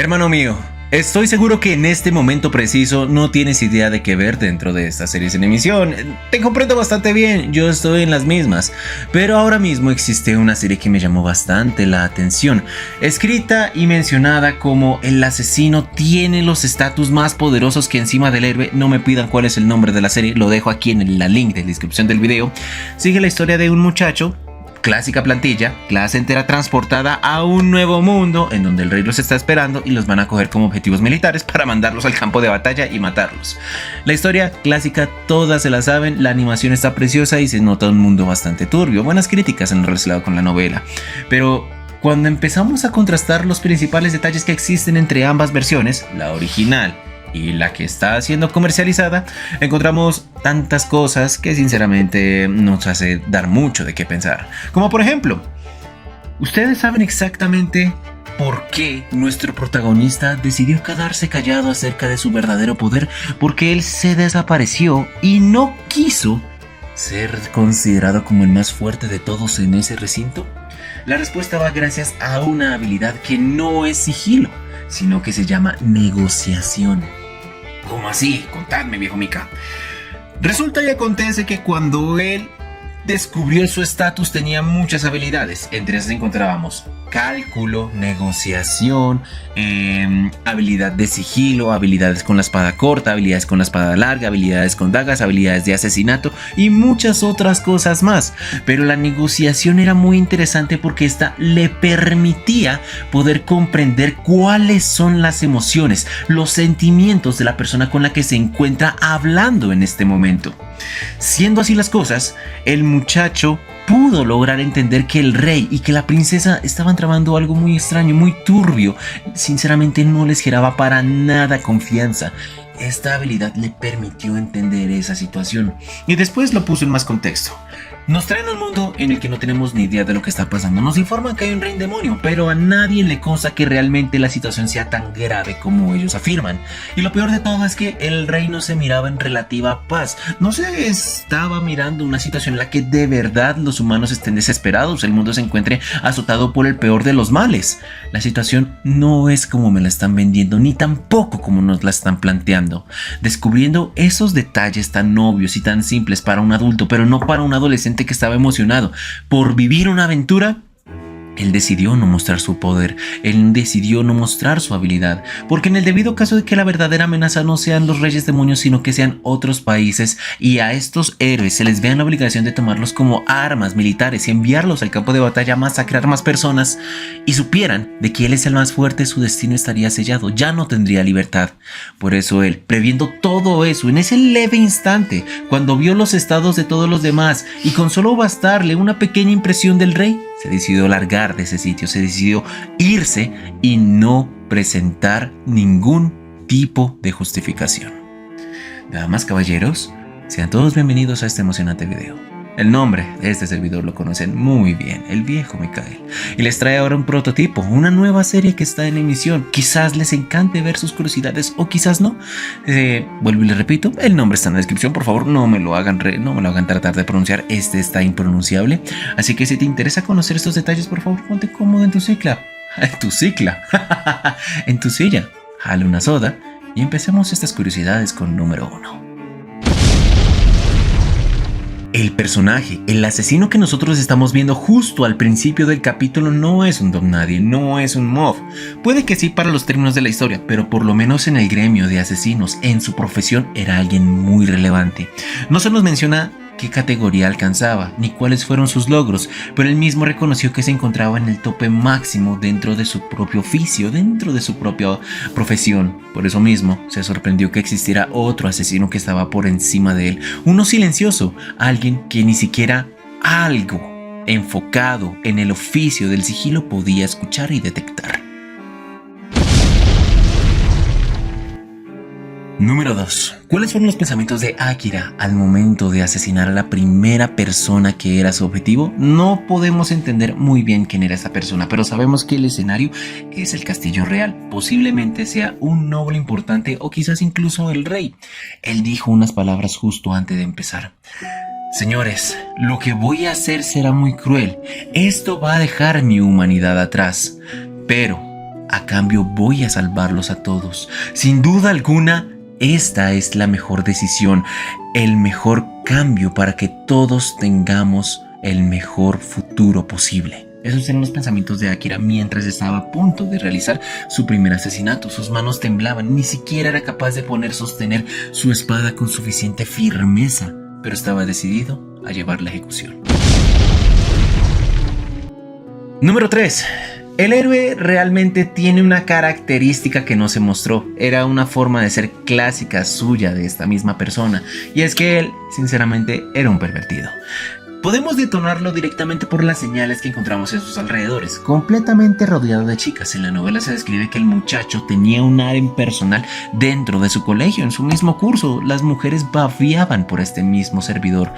Hermano mío, estoy seguro que en este momento preciso no tienes idea de qué ver dentro de estas series en emisión. Te comprendo bastante bien, yo estoy en las mismas. Pero ahora mismo existe una serie que me llamó bastante la atención. Escrita y mencionada como el asesino tiene los estatus más poderosos que encima del héroe. No me pidan cuál es el nombre de la serie, lo dejo aquí en la link de la descripción del video. Sigue la historia de un muchacho. Clásica plantilla, clase entera transportada a un nuevo mundo en donde el rey los está esperando y los van a coger como objetivos militares para mandarlos al campo de batalla y matarlos. La historia clásica, todas se la saben, la animación está preciosa y se nota un mundo bastante turbio. Buenas críticas en lo relacionado con la novela, pero cuando empezamos a contrastar los principales detalles que existen entre ambas versiones, la original y la que está siendo comercializada, encontramos tantas cosas que sinceramente nos hace dar mucho de qué pensar. Como por ejemplo, ¿ustedes saben exactamente por qué nuestro protagonista decidió quedarse callado acerca de su verdadero poder? Porque él se desapareció y no quiso ser considerado como el más fuerte de todos en ese recinto. La respuesta va gracias a una habilidad que no es sigilo, sino que se llama negociación. ¿Cómo así? Contadme, viejo Mika. Resulta y acontece que cuando él descubrió su estatus tenía muchas habilidades. Entre esas encontrábamos cálculo, negociación, habilidad de sigilo, habilidades con la espada corta, habilidades con la espada larga, habilidades con dagas, habilidades de asesinato y muchas otras cosas más. Pero la negociación era muy interesante porque esta le permitía poder comprender cuáles son las emociones, los sentimientos de la persona con la que se encuentra hablando en este momento. Siendo así las cosas, el muchacho pudo lograr entender que el rey y que la princesa estaban tramando algo muy extraño, muy turbio. Sinceramente no les generaba para nada confianza. Esta habilidad le permitió entender esa situación y después lo puso en más contexto. Nos traen un mundo en el que no tenemos ni idea de lo que está pasando. Nos informan que hay un rey demonio, pero a nadie le consta que realmente la situación sea tan grave como ellos afirman. Y lo peor de todo es que el rey no se miraba en relativa paz. No se estaba mirando una situación en la que de verdad los humanos estén desesperados, el mundo se encuentre azotado por el peor de los males. La situación no es como me la están vendiendo, ni tampoco como nos la están planteando. Descubriendo esos detalles tan obvios y tan simples para un adulto, pero no para un adolescente que estaba emocionado por vivir una aventura, él decidió no mostrar su poder, él decidió no mostrar su habilidad, porque en el debido caso de que la verdadera amenaza no sean los reyes demonios, sino que sean otros países, y a estos héroes se les vea la obligación de tomarlos como armas militares y enviarlos al campo de batalla a masacrar más personas, y supieran de que él es el más fuerte, su destino estaría sellado, ya no tendría libertad. Por eso él, previendo todo eso, en ese leve instante, cuando vio los estados de todos los demás, y con solo bastarle una pequeña impresión del rey, se decidió largar de ese sitio, se decidió irse y no presentar ningún tipo de justificación. Damas, caballeros, sean todos bienvenidos a este emocionante video. El nombre de este servidor lo conocen muy bien, el viejo Mikael. Y les trae ahora un prototipo, una nueva serie que está en emisión. Quizás les encante ver sus curiosidades o quizás no. Vuelvo y les repito, el nombre está en la descripción. Por favor, no me lo hagan tratar de pronunciar. Este está impronunciable. Así que si te interesa conocer estos detalles, por favor, ponte cómodo en tu cicla. En tu cicla. En tu silla. Jale una soda y empecemos estas curiosidades con número 1. El personaje, el asesino que nosotros estamos viendo justo al principio del capítulo no es un don nadie, no es un mob. Puede que sí para los términos de la historia, pero por lo menos en el gremio de asesinos, en su profesión, era alguien muy relevante. No se nos menciona qué categoría alcanzaba, ni cuáles fueron sus logros, pero él mismo reconoció que se encontraba en el tope máximo dentro de su propio oficio, dentro de su propia profesión. Por eso mismo, se sorprendió que existiera otro asesino que estaba por encima de él, uno silencioso, alguien que ni siquiera algo enfocado en el oficio del sigilo podía escuchar y detectar. Número 2. ¿Cuáles fueron los pensamientos de Akira al momento de asesinar a la primera persona que era su objetivo? No podemos entender muy bien quién era esa persona, pero sabemos que el escenario es el castillo real. Posiblemente sea un noble importante o quizás incluso el rey. Él dijo unas palabras justo antes de empezar. Señores, lo que voy a hacer será muy cruel. Esto va a dejar mi humanidad atrás. Pero a cambio voy a salvarlos a todos. Sin duda alguna, esta es la mejor decisión, el mejor cambio para que todos tengamos el mejor futuro posible. Esos eran los pensamientos de Akira mientras estaba a punto de realizar su primer asesinato. Sus manos temblaban, ni siquiera era capaz de sostener su espada con suficiente firmeza, pero estaba decidido a llevar la ejecución. Número 3. El héroe realmente tiene una característica que no se mostró. Era una forma de ser clásica suya de esta misma persona, y es que él, sinceramente, era un pervertido. Podemos detonarlo directamente por las señales que encontramos en sus alrededores, completamente rodeado de chicas. En la novela se describe que el muchacho tenía un harem personal dentro de su colegio, en su mismo curso. Las mujeres babeaban por este mismo servidor.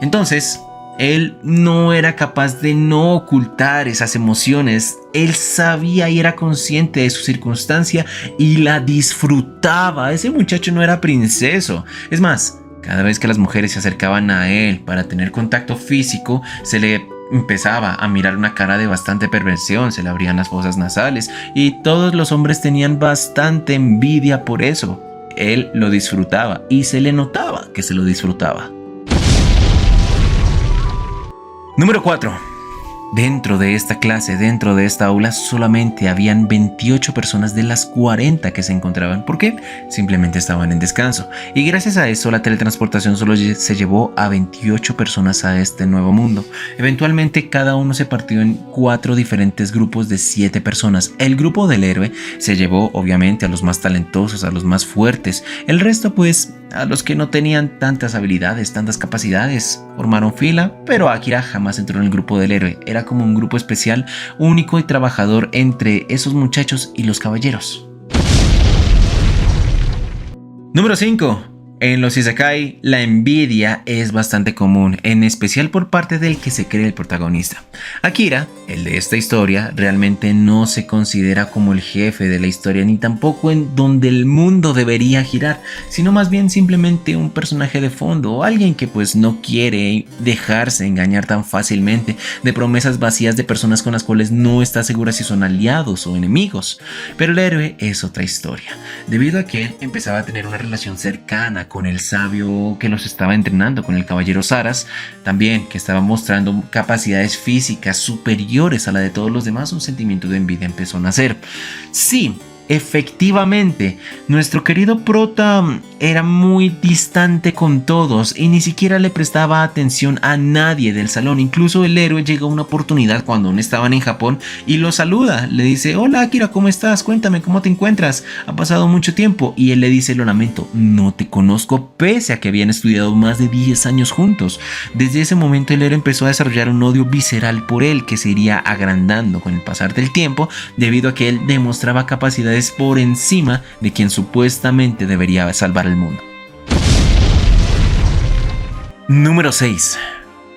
Entonces, él no era capaz de no ocultar esas emociones. Él sabía y era consciente de su circunstancia y la disfrutaba. Ese muchacho no era princeso. Es más, cada vez que las mujeres se acercaban a él para tener contacto físico, se le empezaba a mirar una cara de bastante perversión, se le abrían las fosas nasales y todos los hombres tenían bastante envidia por eso. Él lo disfrutaba y se le notaba que se lo disfrutaba. Número 4. Dentro de esta clase, dentro de esta aula, solamente habían 28 personas de las 40 que se encontraban. ¿Por qué? Simplemente estaban en descanso. Y gracias a eso, la teletransportación solo se llevó a 28 personas a este nuevo mundo. Eventualmente, cada uno se partió en 4 diferentes grupos de 7 personas. El grupo del héroe se llevó, obviamente, a los más talentosos, a los más fuertes. El resto, pues, a los que no tenían tantas habilidades, tantas capacidades. Formaron fila, pero Akira jamás entró en el grupo del héroe. Era como un grupo especial, único y trabajador entre esos muchachos y los caballeros. Número 5. En los isekai, la envidia es bastante común, en especial por parte del que se cree el protagonista. Akira, el de esta historia, realmente no se considera como el jefe de la historia, ni tampoco en donde el mundo debería girar, sino más bien simplemente un personaje de fondo, o alguien que pues no quiere dejarse engañar tan fácilmente de promesas vacías de personas con las cuales no está segura si son aliados o enemigos. Pero el héroe es otra historia, debido a que él empezaba a tener una relación cercana con el sabio que los estaba entrenando, con el caballero Saras, también que estaba mostrando capacidades físicas superiores a la de todos los demás. Un sentimiento de envidia empezó a nacer. Sí, efectivamente, nuestro querido prota era muy distante con todos y ni siquiera le prestaba atención a nadie del salón. Incluso el héroe llega a una oportunidad cuando aún estaban en Japón y lo saluda, le dice: hola Akira, ¿cómo estás? Cuéntame, ¿cómo te encuentras? Ha pasado mucho tiempo. Y él le dice: lo lamento, no te conozco, pese a que habían estudiado más de 10 años juntos. Desde ese momento el héroe empezó a desarrollar un odio visceral por él, que se iría agrandando con el pasar del tiempo, debido a que él demostraba capacidades por encima de quien supuestamente debería salvar el mundo. Número 6.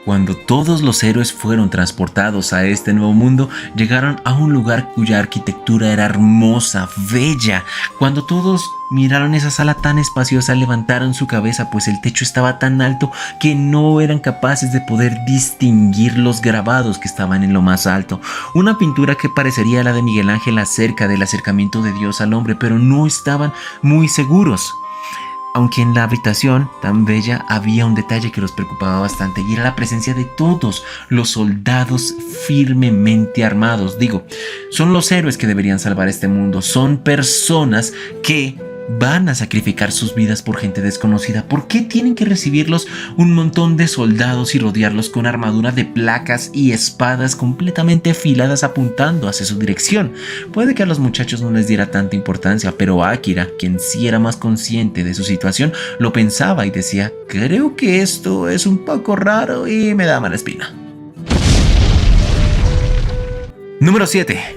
Cuando todos los héroes fueron transportados a este nuevo mundo, llegaron a un lugar cuya arquitectura era hermosa, bella. Cuando todos miraron esa sala tan espaciosa, levantaron su cabeza, pues el techo estaba tan alto que no eran capaces de poder distinguir los grabados que estaban en lo más alto. Una pintura que parecería la de Miguel Ángel acerca del acercamiento de Dios al hombre, pero no estaban muy seguros. Aunque en la habitación tan bella había un detalle que los preocupaba bastante, y era la presencia de todos los soldados firmemente armados. Digo, son los héroes que deberían salvar este mundo, son personas que van a sacrificar sus vidas por gente desconocida. ¿Por qué tienen que recibirlos un montón de soldados y rodearlos con armadura de placas y espadas completamente afiladas apuntando hacia su dirección? Puede que a los muchachos no les diera tanta importancia, pero Akira, quien sí era más consciente de su situación, lo pensaba y decía: creo que esto es un poco raro y me da mala espina. Número 7.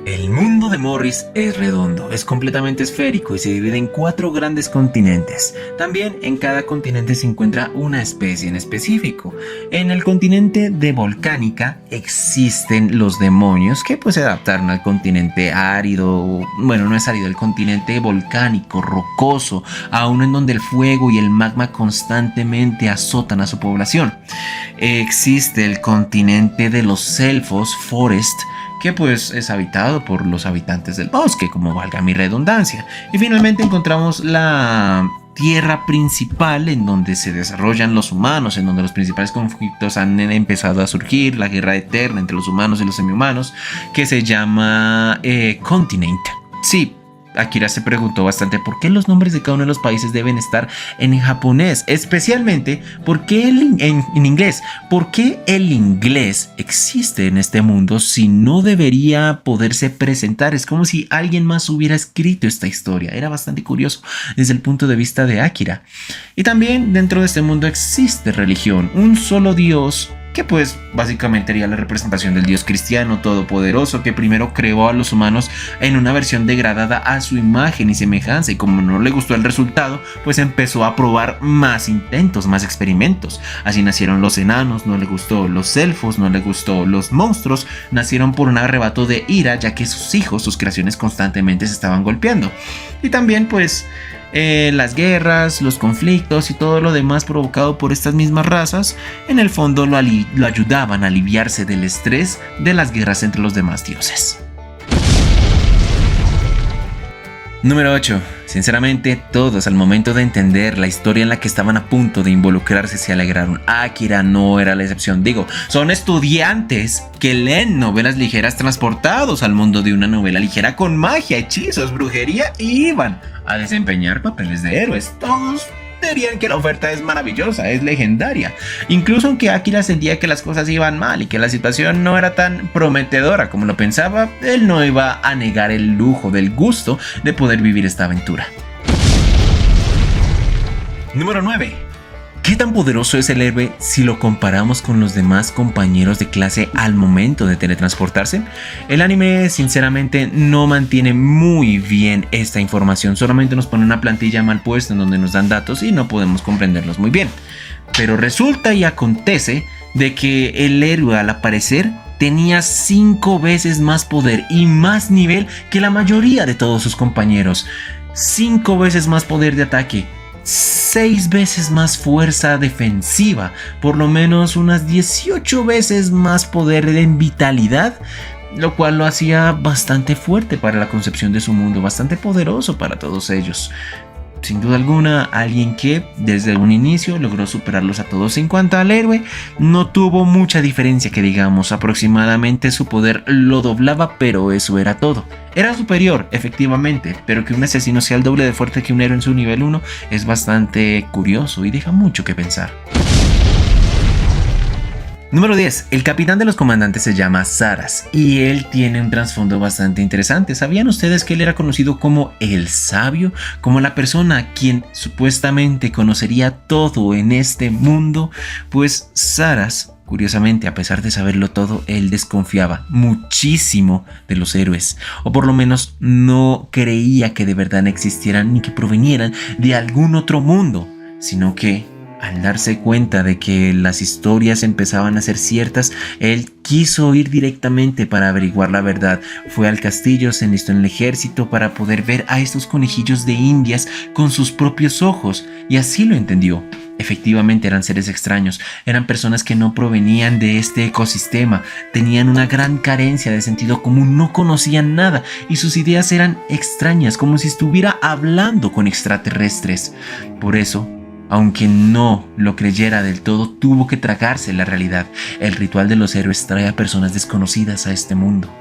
El mundo de Morris es redondo, es completamente esférico y se divide en 4 grandes continentes. También en cada continente se encuentra una especie en específico. En el continente de Volcánica existen los demonios que pues se adaptaron al continente árido, bueno, no es árido, el continente volcánico, rocoso, a uno en donde el fuego y el magma constantemente azotan a su población. Existe el continente de los elfos, Forest, que pues es habitado por los habitantes del bosque, como valga mi redundancia. Y finalmente encontramos la tierra principal en donde se desarrollan los humanos, en donde los principales conflictos han empezado a surgir, la guerra eterna entre los humanos y los semihumanos, que se llama Continent. Sí, Akira se preguntó bastante por qué los nombres de cada uno de los países deben estar en japonés, especialmente por qué en inglés. ¿Por qué el inglés existe en este mundo si no debería poderse presentar? Es como si alguien más hubiera escrito esta historia. Era bastante curioso desde el punto de vista de Akira. Y también dentro de este mundo existe religión, un solo Dios, que pues básicamente sería la representación del Dios cristiano todopoderoso que primero creó a los humanos en una versión degradada a su imagen y semejanza, y como no le gustó el resultado, pues empezó a probar más intentos, más experimentos. Así nacieron los enanos, no le gustó; los elfos, no le gustó; los monstruos nacieron por un arrebato de ira, ya que sus hijos, sus creaciones, constantemente se estaban golpeando. Y también pues las guerras, los conflictos y todo lo demás provocado por estas mismas razas, en el fondo lo ayudaban a aliviarse del estrés de las guerras entre los demás dioses. Número 8. Sinceramente, todos al momento de entender la historia en la que estaban a punto de involucrarse se alegraron. Akira no era la excepción. Digo, son estudiantes que leen novelas ligeras transportados al mundo de una novela ligera con magia, hechizos, brujería, y iban a desempeñar papeles de héroes. Todos dirían que la oferta es maravillosa, es legendaria. Incluso aunque Akira sentía que las cosas iban mal y que la situación no era tan prometedora como lo pensaba, él no iba a negar el lujo del gusto de poder vivir esta aventura. Número 9. ¿Qué tan poderoso es el héroe si lo comparamos con los demás compañeros de clase al momento de teletransportarse? El anime sinceramente no mantiene muy bien esta información, solamente nos pone una plantilla mal puesta en donde nos dan datos y no podemos comprenderlos muy bien. Pero resulta y acontece de que el héroe al aparecer tenía 5 veces más poder y más nivel que la mayoría de todos sus compañeros. 5 veces más poder de ataque, 6 veces más fuerza defensiva, por lo menos unas 18 veces más poder en vitalidad, lo cual lo hacía bastante fuerte para la concepción de su mundo, bastante poderoso para todos ellos. Sin duda alguna, alguien que desde un inicio logró superarlos a todos. En cuanto al héroe, no tuvo mucha diferencia que digamos, aproximadamente su poder lo doblaba, pero eso era todo. Era superior, efectivamente, pero que un asesino sea el doble de fuerte que un héroe en su nivel 1 es bastante curioso y deja mucho que pensar. Número 10. El capitán de los comandantes se llama Saras y él tiene un trasfondo bastante interesante. ¿Sabían ustedes que él era conocido como el sabio? Como la persona quien supuestamente conocería todo en este mundo. Pues Saras, curiosamente, a pesar de saberlo todo, él desconfiaba muchísimo de los héroes, o por lo menos no creía que de verdad existieran ni que provenieran de algún otro mundo, sino que al darse cuenta de que las historias empezaban a ser ciertas, él quiso ir directamente para averiguar la verdad. Fue al castillo, se enlistó en el ejército para poder ver a estos conejillos de indias con sus propios ojos, y así lo entendió. Efectivamente eran seres extraños, eran personas que no provenían de este ecosistema, tenían una gran carencia de sentido común, no conocían nada y sus ideas eran extrañas, como si estuviera hablando con extraterrestres. Por eso, aunque no lo creyera del todo, tuvo que tragarse la realidad. El ritual de los héroes trae a personas desconocidas a este mundo.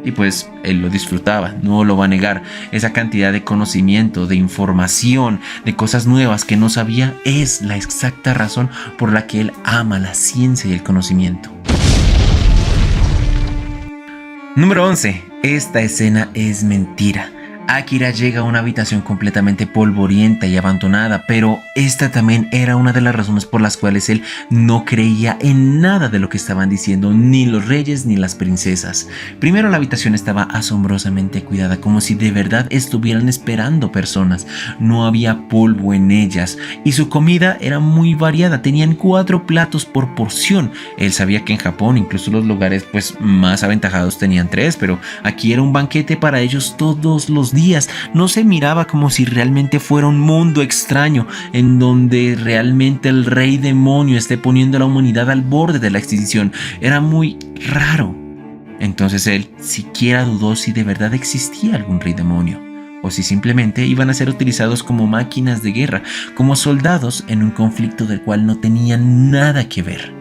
Y pues él lo disfrutaba, no lo va a negar. Esa cantidad de conocimiento, de información, de cosas nuevas que no sabía es la exacta razón por la que él ama la ciencia y el conocimiento. Número 11. Esta escena es mentira. Akira llega a una habitación completamente polvorienta y abandonada, pero esta también era una de las razones por las cuales él no creía en nada de lo que estaban diciendo ni los reyes ni las princesas. Primero, la habitación estaba asombrosamente cuidada, como si de verdad estuvieran esperando personas. No había polvo en ellas y su comida era muy variada, tenían 4 platos por porción. Él sabía que en Japón incluso los lugares pues más aventajados tenían 3, pero aquí era un banquete para ellos todos los días. No se miraba como si realmente fuera un mundo extraño en donde realmente el rey demonio esté poniendo a la humanidad al borde de la extinción. Era muy raro. Entonces él siquiera dudó si de verdad existía algún rey demonio, o si simplemente iban a ser utilizados como máquinas de guerra, como soldados en un conflicto del cual no tenían nada que ver.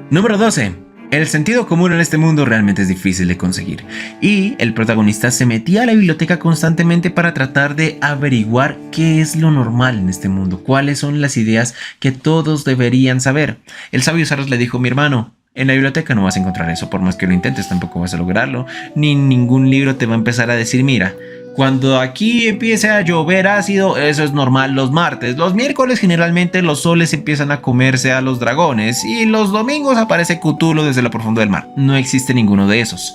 Número 12. El sentido común en este mundo realmente es difícil de conseguir, y el protagonista se metía a la biblioteca constantemente para tratar de averiguar qué es lo normal en este mundo, cuáles son las ideas que todos deberían saber. El sabio Saras le dijo: mi hermano, en la biblioteca no vas a encontrar eso, por más que lo intentes tampoco vas a lograrlo, ni ningún libro te va a empezar a decir: mira, cuando aquí empiece a llover ácido, eso es normal los martes. Los miércoles generalmente los soles empiezan a comerse a los dragones y los domingos aparece Cthulhu desde lo profundo del mar. No existe ninguno de esos.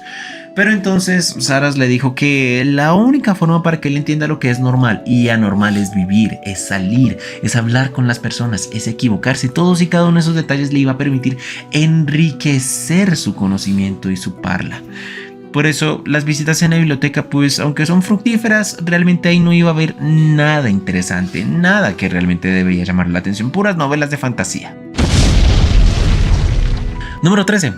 Pero entonces Saras le dijo que la única forma para que él entienda lo que es normal y anormal es vivir, es salir, es hablar con las personas, es equivocarse. Todos y cada uno de esos detalles le iba a permitir enriquecer su conocimiento y su parla. Por eso las visitas en la biblioteca, pues aunque son fructíferas, realmente ahí no iba a haber nada interesante, nada que realmente debería llamar la atención, puras novelas de fantasía. Número 13.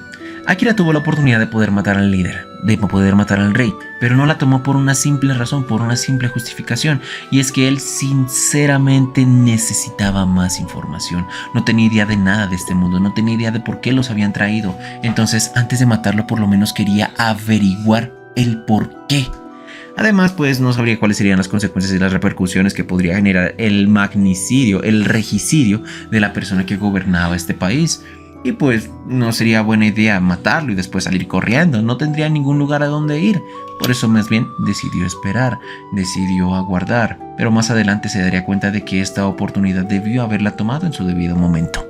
Akira tuvo la oportunidad de poder matar al líder, de poder matar al rey, pero no la tomó por una simple razón, por una simple justificación, y es que él sinceramente necesitaba más información. No tenía idea de nada de este mundo, no tenía idea de por qué los habían traído. Entonces, antes de matarlo, por lo menos quería averiguar el por qué. Además, pues no sabría cuáles serían las consecuencias y las repercusiones que podría generar el magnicidio, el regicidio de la persona que gobernaba este país. Y pues no sería buena idea matarlo y después salir corriendo, no tendría ningún lugar a donde ir. Por eso más bien decidió esperar, decidió aguardar, pero más adelante se daría cuenta de que esta oportunidad debió haberla tomado en su debido momento.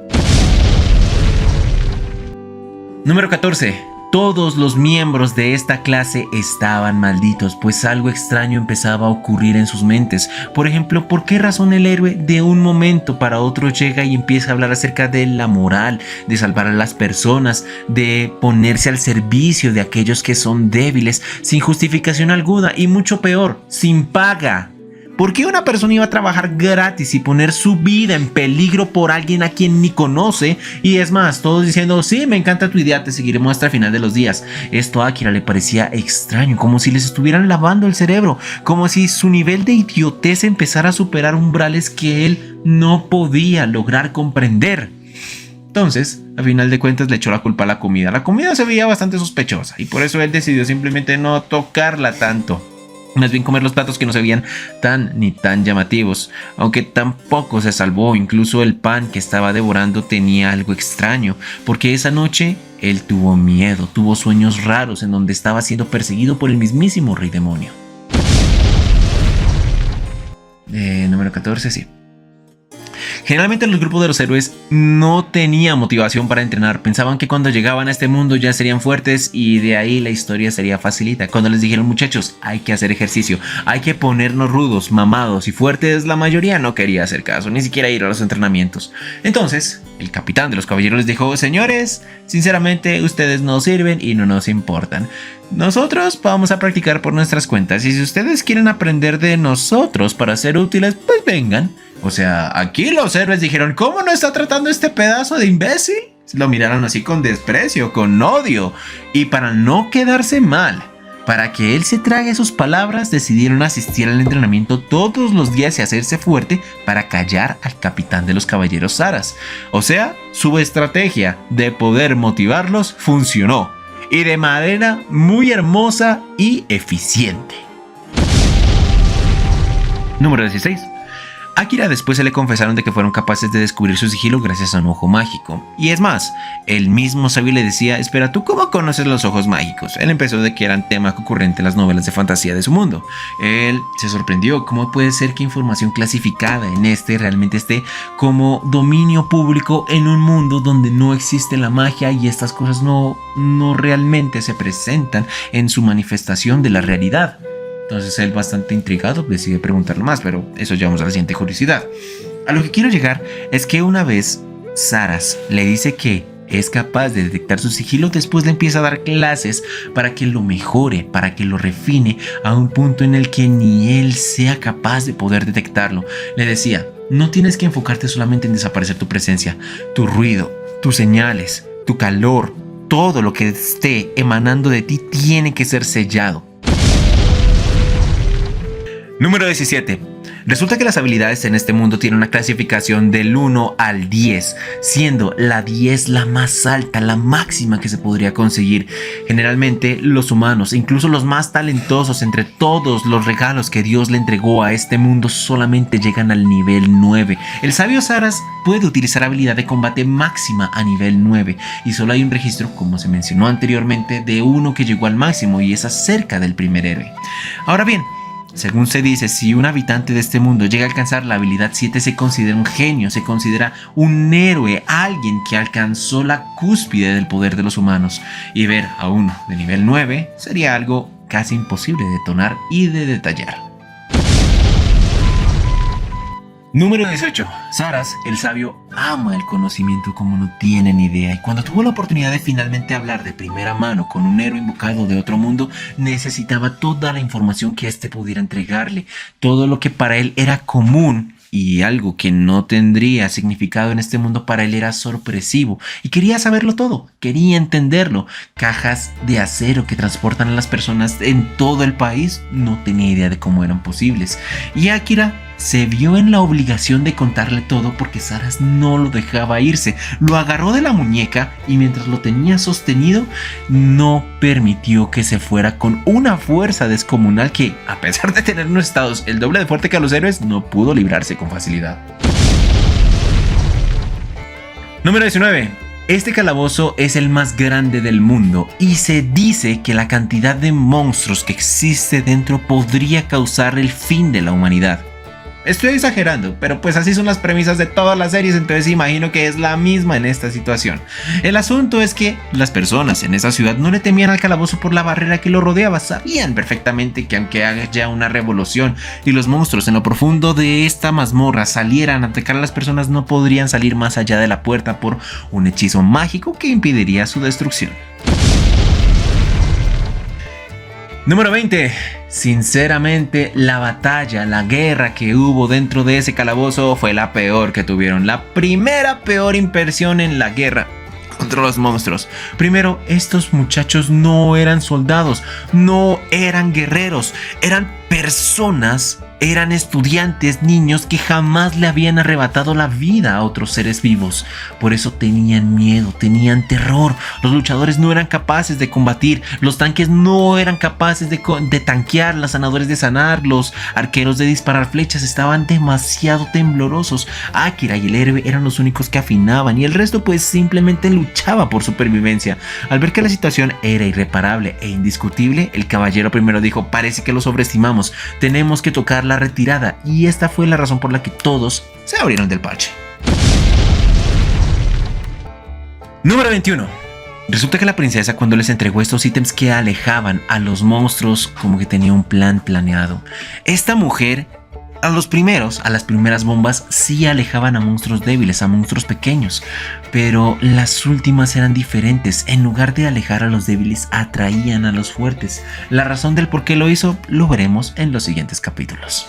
Número 14. Todos los miembros de esta clase estaban malditos, pues algo extraño empezaba a ocurrir en sus mentes. Por ejemplo, ¿por qué razón el héroe de un momento para otro llega y empieza a hablar acerca de la moral, de salvar a las personas, de ponerse al servicio de aquellos que son débiles, sin justificación alguna y mucho peor, sin paga? ¿Por qué una persona iba a trabajar gratis y poner su vida en peligro por alguien a quien ni conoce? Y es más, todos diciendo: sí, me encanta tu idea, te seguiremos hasta el final de los días. Esto a Akira le parecía extraño, como si les estuvieran lavando el cerebro, como si su nivel de idiotez empezara a superar umbrales que él no podía lograr comprender. Entonces, a final de cuentas, le echó la culpa a la comida. La comida se veía bastante sospechosa y por eso él decidió simplemente no tocarla tanto. Más bien comer los platos que no se veían tan llamativos, aunque tampoco se salvó. Incluso el pan que estaba devorando tenía algo extraño, porque esa noche él tuvo miedo, tuvo sueños raros en donde estaba siendo perseguido por el mismísimo rey demonio. Número 14, sí. Generalmente los grupos de los héroes no tenían motivación para entrenar, pensaban que cuando llegaban a este mundo ya serían fuertes y de ahí la historia sería facilita. Cuando les dijeron: muchachos, hay que hacer ejercicio, hay que ponernos rudos, mamados y fuertes, la mayoría no quería hacer caso, ni siquiera ir a los entrenamientos. Entonces, el capitán de los caballeros les dijo: señores, sinceramente ustedes no sirven y no nos importan. Nosotros vamos a practicar por nuestras cuentas y si ustedes quieren aprender de nosotros para ser útiles, pues vengan. O sea, aquí los héroes dijeron: ¿cómo no está tratando este pedazo de imbécil? Lo miraron así con desprecio, con odio. Y para no quedarse mal, para que él se trague sus palabras, decidieron asistir al entrenamiento todos los días y hacerse fuerte para callar al capitán de los caballeros Saras. O sea, su estrategia de poder motivarlos funcionó. Y de manera muy hermosa y eficiente. Número 16. A Akira después se le confesaron de que fueron capaces de descubrir su sigilo gracias a un ojo mágico. Y es más, el mismo sabio le decía: espera, ¿tú cómo conoces los ojos mágicos? Él empezó de que eran tema concurrente en las novelas de fantasía de su mundo. Él se sorprendió: ¿cómo puede ser que información clasificada en realmente esté como dominio público en un mundo donde no existe la magia y estas cosas no realmente se presentan en su manifestación de la realidad? Entonces él, bastante intrigado, decide preguntarle más, pero eso llevamos a la siguiente curiosidad. A lo que quiero llegar es que una vez Saras le dice que es capaz de detectar su sigilo, después le empieza a dar clases para que lo mejore, para que lo refine a un punto en el que ni él sea capaz de poder detectarlo. Le decía: no tienes que enfocarte solamente en desaparecer tu presencia, tu ruido, tus señales, tu calor, todo lo que esté emanando de ti tiene que ser sellado. Número 17. Resulta que las habilidades en este mundo tienen una clasificación del 1 al 10, siendo la 10 la más alta, la máxima que se podría conseguir. Generalmente los humanos, incluso los más talentosos entre todos los regalos que Dios le entregó a este mundo, solamente llegan al nivel 9. El sabio Saras puede utilizar habilidad de combate máxima a nivel 9 y solo hay un registro, como se mencionó anteriormente, de uno que llegó al máximo y es acerca del primer héroe. Ahora bien, según se dice, si un habitante de este mundo llega a alcanzar la habilidad 7, se considera un genio, se considera un héroe, alguien que alcanzó la cúspide del poder de los humanos. Y ver a uno de nivel 9 sería algo casi imposible de detonar y de detallar. Número 18. Saras, el sabio, ama el conocimiento como no tiene ni idea, y cuando tuvo la oportunidad de finalmente hablar de primera mano con un héroe invocado de otro mundo, necesitaba toda la información que éste pudiera entregarle, todo lo que para él era común y algo que no tendría significado en este mundo para él era sorpresivo, y quería saberlo todo, quería entenderlo. Cajas de acero que transportan a las personas en todo el país, no tenía idea de cómo eran posibles, y Akira se vio en la obligación de contarle todo porque Saras no lo dejaba irse. Lo agarró de la muñeca y mientras lo tenía sostenido, no permitió que se fuera con una fuerza descomunal que, a pesar de tener unos estados el doble de fuerte que a los héroes, no pudo librarse con facilidad. Número 19. Este calabozo es el más grande del mundo y se dice que la cantidad de monstruos que existe dentro podría causar el fin de la humanidad. Estoy exagerando, pero pues así son las premisas de todas las series, entonces imagino que es la misma en esta situación. El asunto es que las personas en esa ciudad no le temían al calabozo por la barrera que lo rodeaba, sabían perfectamente que aunque haya una revolución y los monstruos en lo profundo de esta mazmorra salieran a atacar a las personas, no podrían salir más allá de la puerta por un hechizo mágico que impediría su destrucción. Número 20. Sinceramente, la batalla, la guerra que hubo dentro de ese calabozo fue la peor que tuvieron. La primera peor impresión en la guerra contra los monstruos. Primero, estos muchachos no eran soldados, no eran guerreros, eran personas, eran estudiantes, niños que jamás le habían arrebatado la vida a otros seres vivos. Por eso tenían miedo, tenían terror. Los luchadores no eran capaces de combatir, los tanques no eran capaces de tanquear, los sanadores de sanar, los arqueros de disparar flechas estaban demasiado temblorosos. Akira y el héroe eran los únicos que afinaban y el resto pues simplemente luchaba por supervivencia. Al ver que la situación era irreparable e indiscutible, el caballero primero dijo: parece que lo sobreestimamos, tenemos que tocar la retirada, y esta fue la razón por la que todos se abrieron del parche. Número 21. Resulta que la princesa, cuando les entregó estos ítems que alejaban a los monstruos, como que tenía un plan planeado. Esta mujer, a las primeras bombas sí alejaban a monstruos débiles, a monstruos pequeños, pero las últimas eran diferentes. En lugar de alejar a los débiles, atraían a los fuertes. La razón del por qué lo hizo lo veremos en los siguientes capítulos.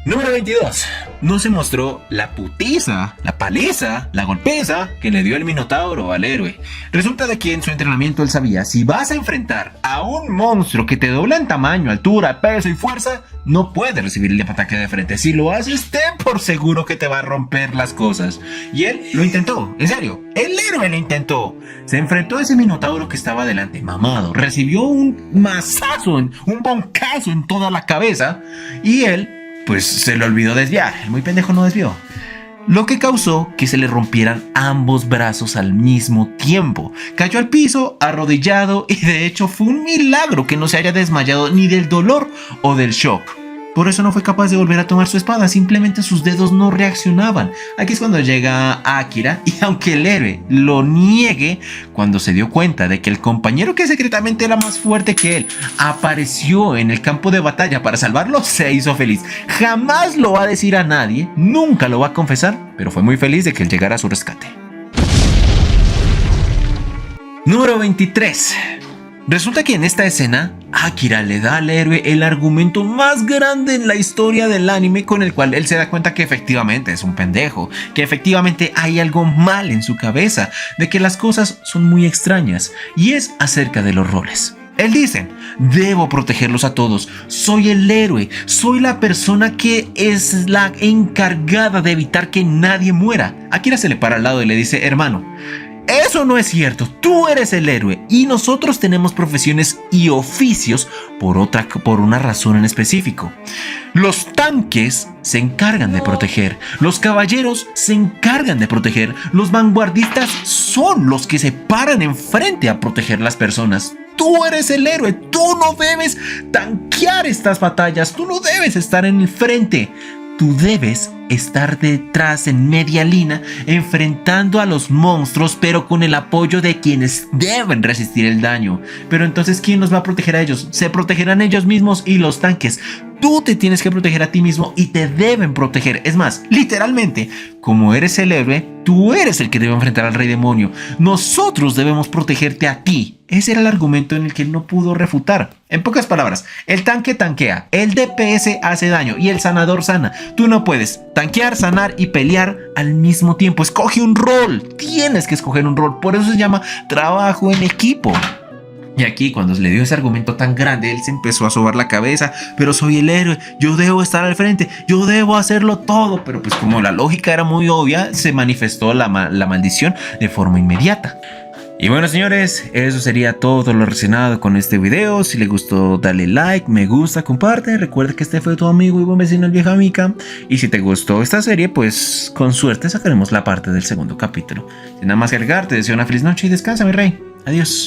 Número 22. No se mostró la putiza, la paliza, la golpiza que le dio el Minotauro al héroe. Resulta de que en su entrenamiento él sabía: si vas a enfrentar a un monstruo que te dobla en tamaño, altura, peso y fuerza, no puedes recibir el ataque de frente. Si lo haces, ten por seguro que te va a romper las cosas. Y él lo intentó, en serio, el héroe lo intentó. Se enfrentó a ese Minotauro que estaba delante, mamado. Recibió un mazazo, un boncazo en toda la cabeza, y él pues se le olvidó desviar. El muy pendejo no desvió, lo que causó que se le rompieran ambos brazos al mismo tiempo. Cayó al piso arrodillado y de hecho fue un milagro que no se haya desmayado ni del dolor o del shock. Por eso no fue capaz de volver a tomar su espada, simplemente sus dedos no reaccionaban. Aquí es cuando llega Akira, y aunque el héroe lo niegue, cuando se dio cuenta de que el compañero que secretamente era más fuerte que él apareció en el campo de batalla para salvarlo, se hizo feliz. Jamás lo va a decir a nadie, nunca lo va a confesar, pero fue muy feliz de que él llegara a su rescate. Número 23. Resulta que en esta escena, Akira le da al héroe el argumento más grande en la historia del anime, con el cual él se da cuenta que efectivamente es un pendejo, que efectivamente hay algo mal en su cabeza, de que las cosas son muy extrañas, y es acerca de los roles. Él dice: debo protegerlos a todos, soy el héroe, soy la persona que es la encargada de evitar que nadie muera. Akira se le para al lado y le dice: hermano, eso no es cierto, tú eres el héroe y nosotros tenemos profesiones y oficios por una razón en específico. Los tanques se encargan de proteger, los caballeros se encargan de proteger, los vanguardistas son los que se paran enfrente a proteger las personas. Tú eres el héroe, tú no debes tanquear estas batallas, tú no debes estar en el frente. Tú debes estar detrás en media línea enfrentando a los monstruos, pero con el apoyo de quienes deben resistir el daño. Pero entonces, ¿quién los va a proteger a ellos? Se protegerán ellos mismos y los tanques. Tú te tienes que proteger a ti mismo y te deben proteger. Es más, literalmente, como eres el héroe, tú eres el que debe enfrentar al rey demonio. Nosotros debemos protegerte a ti. Ese era el argumento en el que él no pudo refutar. En pocas palabras, el tanque tanquea, el DPS hace daño y el sanador sana. Tú no puedes tanquear, sanar y pelear al mismo tiempo. Escoge un rol. Tienes que escoger un rol. Por eso se llama trabajo en equipo. Y aquí, cuando le dio ese argumento tan grande, él se empezó a sobar la cabeza. Pero soy el héroe, yo debo estar al frente, yo debo hacerlo todo. Pero pues como la lógica era muy obvia, se manifestó la maldición de forma inmediata. Y bueno, señores, eso sería todo lo relacionado con este video. Si les gustó, dale like, me gusta, comparte. Recuerda que este fue tu amigo y buen vecino, el Vieja Mica. Y si te gustó esta serie, pues con suerte sacaremos la parte del segundo capítulo. Sin nada más que agregar, te deseo una feliz noche y descansa, mi rey. Adiós.